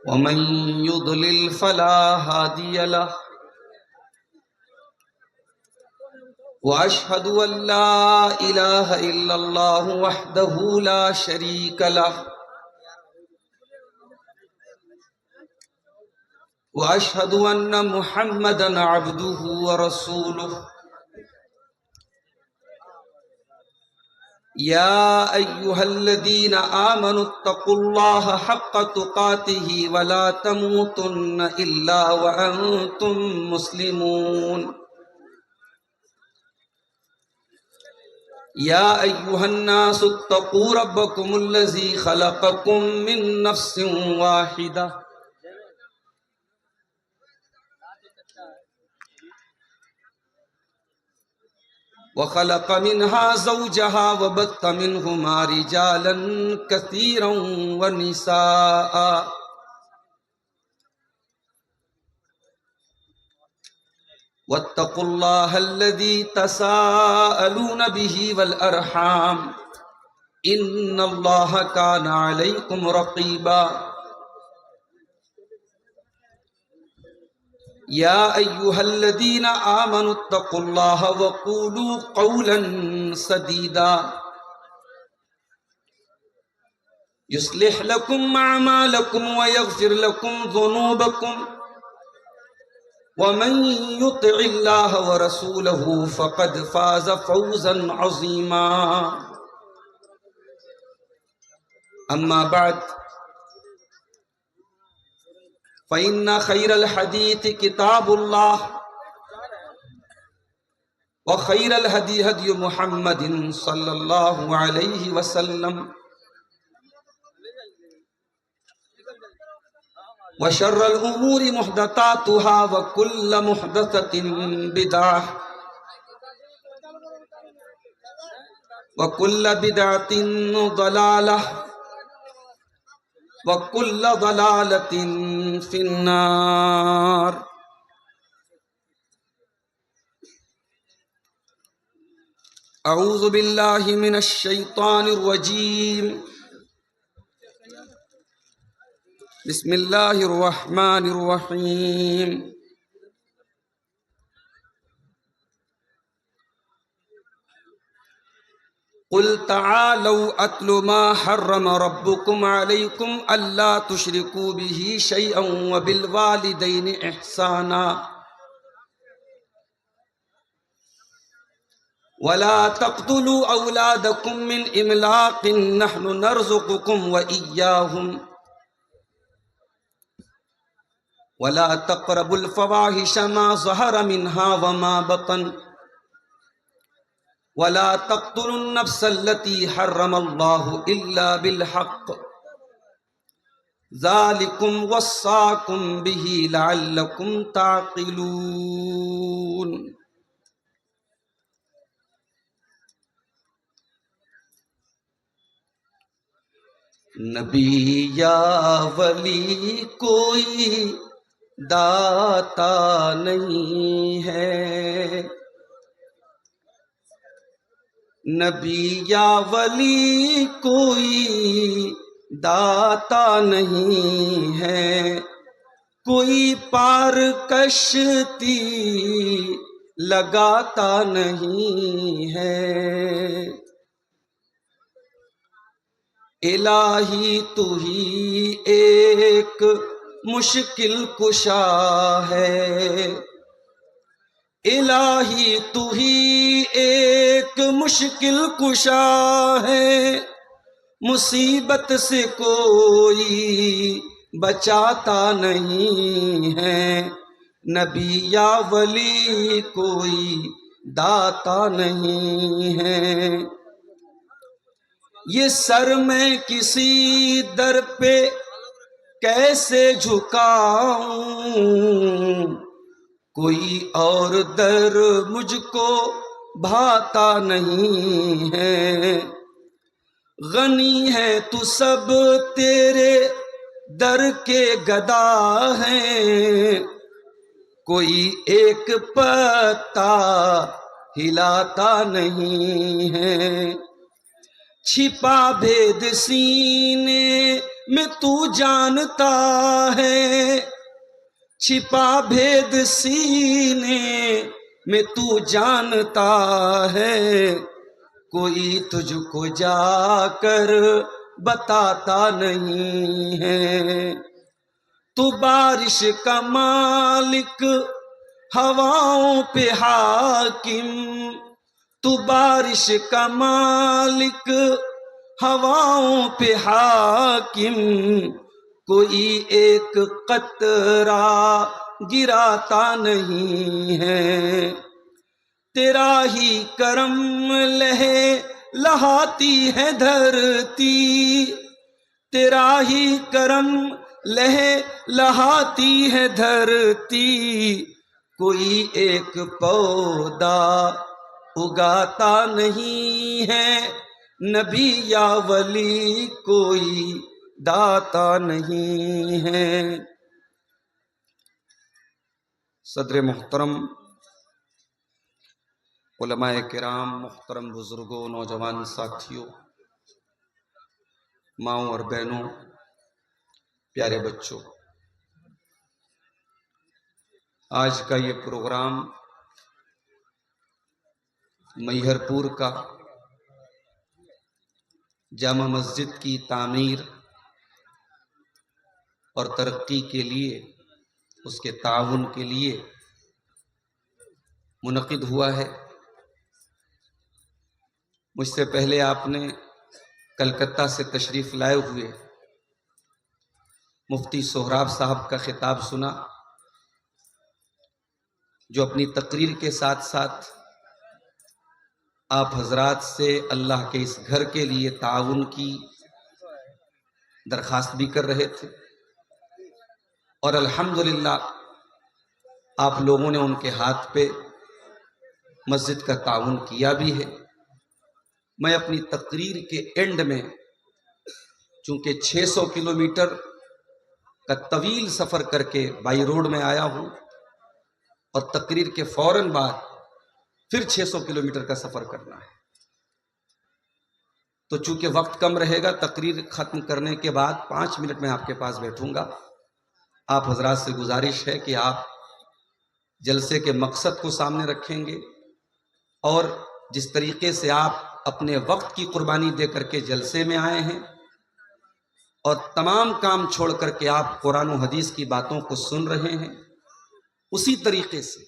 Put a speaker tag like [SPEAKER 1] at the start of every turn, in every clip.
[SPEAKER 1] ومن يضلل فلا هادي له وأشهد أن لا إله إلا الله وحده لا شريك له وأشهد أن محمدا عبده ورسوله يا أيها الذين آمنوا اتقوا الله حق تقاته ولا تموتن إلا وأنتم مسلمون يا أيها الناس اتقوا ربكم الذي خلقكم من نفس واحدة وخلق منها زوجها وبث منهما رجالا كثيرا ونساء واتقوا الله الذي تساءلون به والأرحام إن الله كان عليكم رقيبا يا أيها الذين آمنوا اتقوا الله وقولوا قولا سديدا يصلح لكم أعمالكم ويغفر لكم ذنوبكم ومن يطع الله ورسوله فقد فاز فوزا عظيما أما بعد فإن خير الحديث كتاب الله وخير الهدي هدي محمد صلى الله عليه وسلم وشر الأمور محدثاتها وكل محدثة بدعة وكل بدعة ضلالة وكل ضلالة في النار أعوذ بالله من الشيطان الرجيم بسم الله الرحمن الرحيم قل تعالوا أتل ما حرم ربكم عليكم ألا تشركوا به شيئا وبالوالدين إحسانا ولا تقتلوا أولادكم من إملاق نحن نرزقكم وإياهم ولا تقربوا الفواحش ما ظهر منها وما بطن ولا تقتلوا النفس التي حرم الله إلا بالحق ذلكم وصاكم به لعلكم تعقلون نبی یا ولی کوئی داتا نہیں ہے نبی یا ولی کوئی داتا نہیں ہے کوئی پار کشتی لگاتا نہیں ہے الہی تو ہی ایک مشکل کشا ہے الہی تو ہی ایک مشکل کشا ہے مصیبت سے کوئی بچاتا نہیں ہے نبی یا ولی کوئی داتا نہیں ہے یہ سر میں کسی در پہ کیسے جھکاؤں کوئی اور در مجھ کو بھاتا نہیں ہے غنی ہے تو سب تیرے در کے گدا ہیں کوئی ایک پتا ہلاتا نہیں ہے چھپا بھید سینے میں تو جانتا ہے، چھپا بھید سینے میں تو جانتا ہے، کوئی تجھ کو جا کر بتاتا نہیں ہے۔ تو بارش کا مالک، ہواؤں پہ حاکم، تو بارش کا مالک، ہواؤں پہ حاکم، کوئی ایک قطرہ گراتا نہیں ہے۔ تیرا ہی کرم لہے لہاتی ہے دھرتی، تیرا ہی کرم لہے لہاتی ہے دھرتی، کوئی ایک پودا اگاتا نہیں ہے، نبی یا ولی کوئی داتا نہیں ہے۔ صدر محترم، علماء کرام، محترم بزرگوں، نوجوان ساتھیوں، ماؤں اور بہنوں، پیارے بچوں، آج کا یہ پروگرام میہر پور کا جامع مسجد کی تعمیر اور ترقی کے لیے، اس کے تعاون کے لیے منعقد ہوا ہے۔ مجھ سے پہلے آپ نے کلکتہ سے تشریف لائے ہوئے مفتی سہراب صاحب کا خطاب سنا، جو اپنی تقریر کے ساتھ ساتھ آپ حضرات سے اللہ کے اس گھر کے لیے تعاون کی درخواست بھی کر رہے تھے، اور الحمدللہ آپ لوگوں نے ان کے ہاتھ پہ مسجد کا تعاون کیا بھی ہے۔ میں اپنی تقریر کے اینڈ میں، چونکہ 600 کلومیٹر کا طویل سفر کر کے بائی روڈ میں آیا ہوں، اور تقریر کے فوراً بعد پھر 600 کلومیٹر کا سفر کرنا ہے، تو چونکہ وقت کم رہے گا، تقریر ختم کرنے کے بعد 5 منٹ میں آپ کے پاس بیٹھوں گا۔ آپ حضرات سے گزارش ہے کہ آپ جلسے کے مقصد کو سامنے رکھیں گے، اور جس طریقے سے آپ اپنے وقت کی قربانی دے کر کے جلسے میں آئے ہیں، اور تمام کام چھوڑ کر کے آپ قرآن و حدیث کی باتوں کو سن رہے ہیں، اسی طریقے سے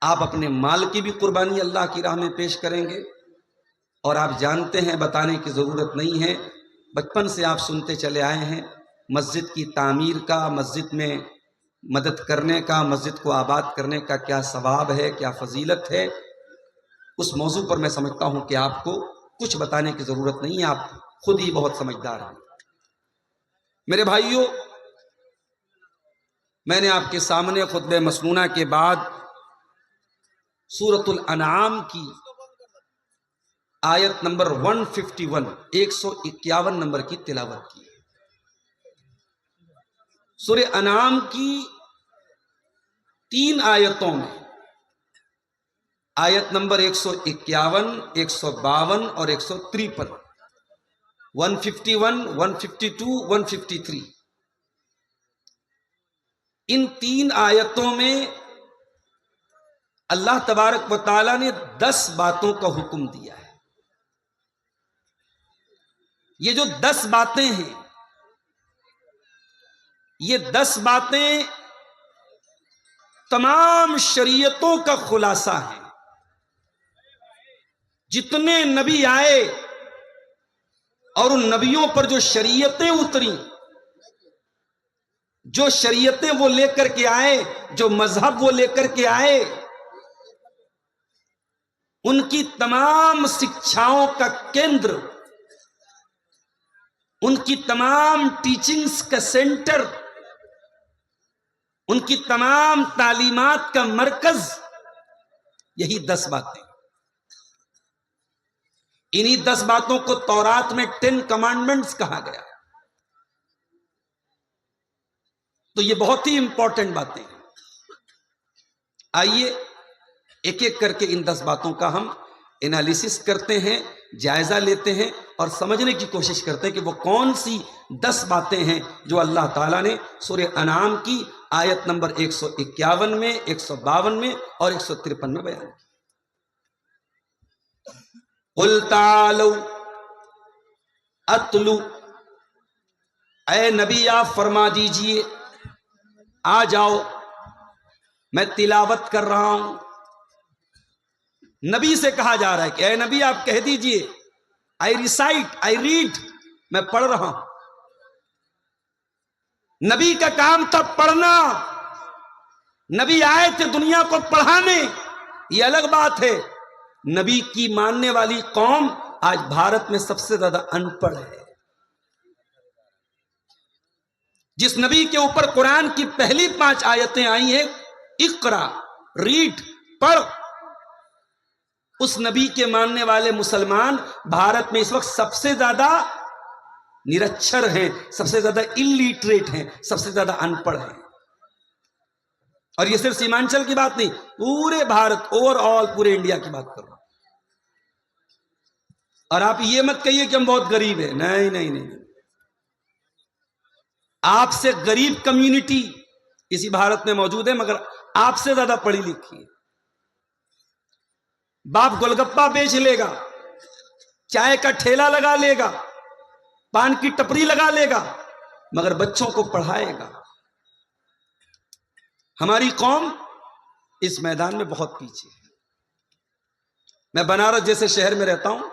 [SPEAKER 1] آپ اپنے مال کی بھی قربانی اللہ کی راہ میں پیش کریں گے۔ اور آپ جانتے ہیں، بتانے کی ضرورت نہیں ہے، بچپن سے آپ سنتے چلے آئے ہیں، مسجد کی تعمیر کا، مسجد میں مدد کرنے کا، مسجد کو آباد کرنے کا کیا ثواب ہے، کیا فضیلت ہے۔ اس موضوع پر میں سمجھتا ہوں کہ آپ کو کچھ بتانے کی ضرورت نہیں ہے، آپ خود ہی بہت سمجھدار ہیں۔ میرے بھائیوں، میں نے آپ کے سامنے خطبہ مسنونہ کے بعد سورۃ الانعام کی آیت نمبر 151 151 نمبر کی تلاوت کی۔ سورہ انعام کی 3 آیتوں میں، آیت نمبر 151، 152 اور 153، 151، 152، 153، ان 3 آیتوں میں اللہ تبارک و تعالیٰ نے 10 باتوں کا حکم دیا ہے۔ یہ جو 10 باتیں ہیں، یہ 10 باتیں تمام شریعتوں کا خلاصہ ہے۔ جتنے نبی آئے اور ان نبیوں پر جو شریعتیں اتری، جو شریعتیں وہ لے کر کے آئے، جو مذہب وہ لے کر کے آئے، ان کی تمام شکچھاؤں کا کیندر، ان کی تمام ٹیچنگز کا سینٹر، ان کی تمام تعلیمات کا مرکز یہی 10 باتیں۔ انہی 10 باتوں کو تورات میں 10 کمانڈمنٹس کہا گیا۔ تو یہ بہت ہی امپورٹنٹ باتیں ہیں۔ آئیے ایک ایک کر کے ان 10 باتوں کا ہم انالیسس کرتے ہیں، جائزہ لیتے ہیں، اور سمجھنے کی کوشش کرتے ہیں کہ وہ کون سی 10 باتیں ہیں جو اللہ تعالیٰ نے سورہ انعام کی آیت نمبر 151 میں، 152 میں اور 153 میں بیان کی۔ قُلْ تَعَالَوْا اتلو، اے نبی آپ فرما دیجئے آ جاؤ، میں تلاوت کر رہا ہوں۔ نبی سے کہا جا رہا ہے کہ اے نبی آپ کہہ دیجئے I recite, I read، میں پڑھ رہا ہوں۔ نبی کا کام تھا پڑھنا، نبی آئے تھے دنیا کو پڑھانے، یہ الگ بات ہے۔ نبی کی ماننے والی قوم آج بھارت میں سب سے زیادہ ان پڑھ ہے۔ جس نبی کے اوپر قرآن کی پہلی 5 آیتیں آئی ہیں، اقرا، ریڈ، پڑھ، اس نبی کے ماننے والے مسلمان بھارت میں اس وقت سب سے زیادہ نرچھر ہیں، سب سے زیادہ اللیٹریٹ ہیں، سب سے زیادہ ان پڑھ ہیں۔ اور یہ صرف سیمانچل کی بات نہیں، پورے بھارت، اوور آل پورے انڈیا کی بات کر رہا ہوں۔ اور آپ یہ مت کہیے کہ ہم بہت غریب ہیں، نہیں نہیں نہیں، آپ سے غریب کمیونٹی اسی بھارت میں موجود ہے، مگر آپ سے زیادہ پڑھی لکھی ہے۔ باپ گول گپا بیچ لے گا، چائے کا ٹھیلا لگا لے گا، پان کی ٹپری لگا لے گا، مگر بچوں کو پڑھائے گا۔ ہماری قوم اس میدان میں بہت پیچھے ہے۔ میں بنارس جیسے شہر میں رہتا ہوں،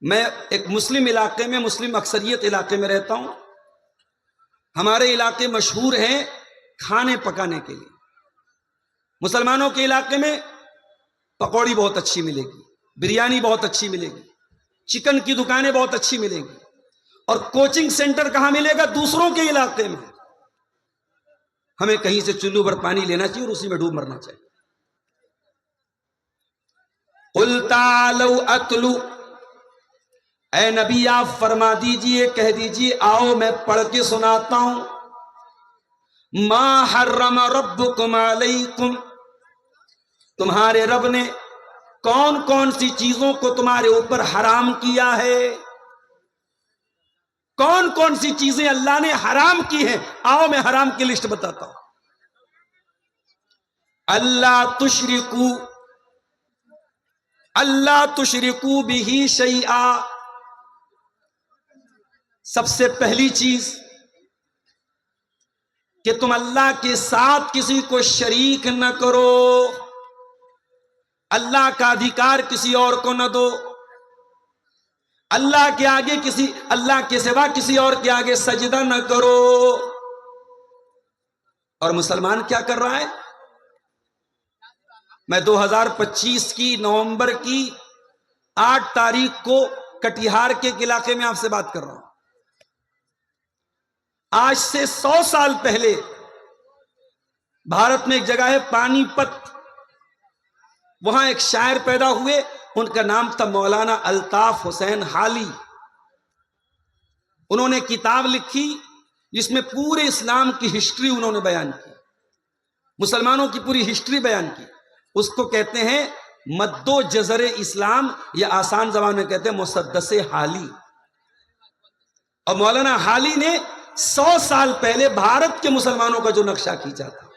[SPEAKER 1] میں ایک مسلم علاقے میں، مسلم اکثریت علاقے میں رہتا ہوں۔ ہمارے علاقے مشہور ہیں کھانے پکانے کے لیے۔ مسلمانوں کے علاقے میں پکوڑی بہت اچھی ملے گی، بریانی بہت اچھی ملے گی، چکن کی دکانیں بہت اچھی ملے گی، اور کوچنگ سینٹر کہاں ملے گا؟ دوسروں کے علاقے میں۔ ہمیں کہیں سے چلو بھر پانی لینا چاہیے اور اسی میں ڈوب مرنا چاہیے۔ قُلْ تَعَالَوْا اتلو، اے نبی آپ فرما دیجئے، کہہ دیجئے آؤ میں پڑھ کے سناتا ہوں۔ ما حرم ربکم علیکم، تمہارے رب نے کون کون سی چیزوں کو تمہارے اوپر حرام کیا ہے؟ کون کون سی چیزیں اللہ نے حرام کی ہیں؟ آؤ میں حرام کی لسٹ بتاتا ہوں۔ اللہ تشرکو بہ شیئا، سب سے پہلی چیز کہ تم اللہ کے ساتھ کسی کو شریک نہ کرو، اللہ کا ادھیکار کسی اور کو نہ دو، اللہ کے آگے اللہ کے سوا کسی اور کے آگے سجدہ نہ کرو۔ اور مسلمان کیا کر رہا ہے؟ میں 2025 کی نومبر کی 8 تاریخ کو کٹیہار کے علاقے میں آپ سے بات کر رہا ہوں۔ آج سے 100 سال پہلے بھارت میں ایک جگہ ہے پانی پت، وہاں ایک شاعر پیدا ہوئے، ان کا نام تھا مولانا الطاف حسین حالی۔ انہوں نے کتاب لکھی جس میں پورے اسلام کی ہسٹری انہوں نے بیان کی، مسلمانوں کی پوری ہسٹری بیان کی۔ اس کو کہتے ہیں مد و جزر اسلام، یا آسان زبان میں کہتے ہیں مسدس حالی۔ اور مولانا حالی نے 100 سال پہلے بھارت کے مسلمانوں کا جو نقشہ کھینچا تھا،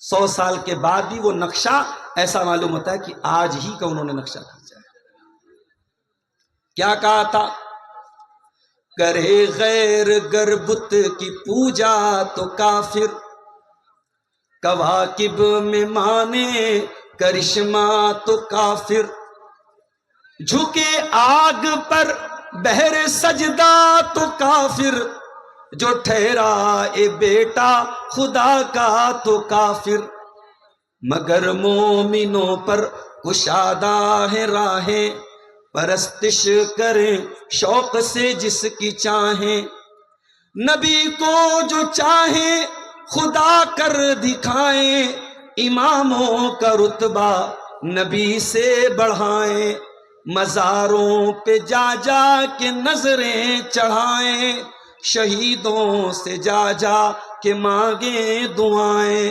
[SPEAKER 1] 100 سال کے بعد بھی وہ نقشہ ایسا معلوم ہوتا ہے کہ آج ہی کا انہوں نے نقشہ کھینچا ہے۔ کیا کہا تھا؟ کرے غیر گر بت کی پوجا تو کافر، کواکب میں مانے کرشمہ تو کافر، جھکے آگ پر بہر سجدہ تو کافر، جو ٹھہرا اے بیٹا خدا کا تو کافر، مگر مومنوں پر کشادہ ہے راہیں، پرستش کریں شوق سے جس کی چاہیں، نبی کو جو چاہیں خدا کر دکھائیں، اماموں کا رتبہ نبی سے بڑھائیں، مزاروں پہ جا جا کے نظریں چڑھائیں، شہیدوں سے جا جا کے مانگیں دعائیں،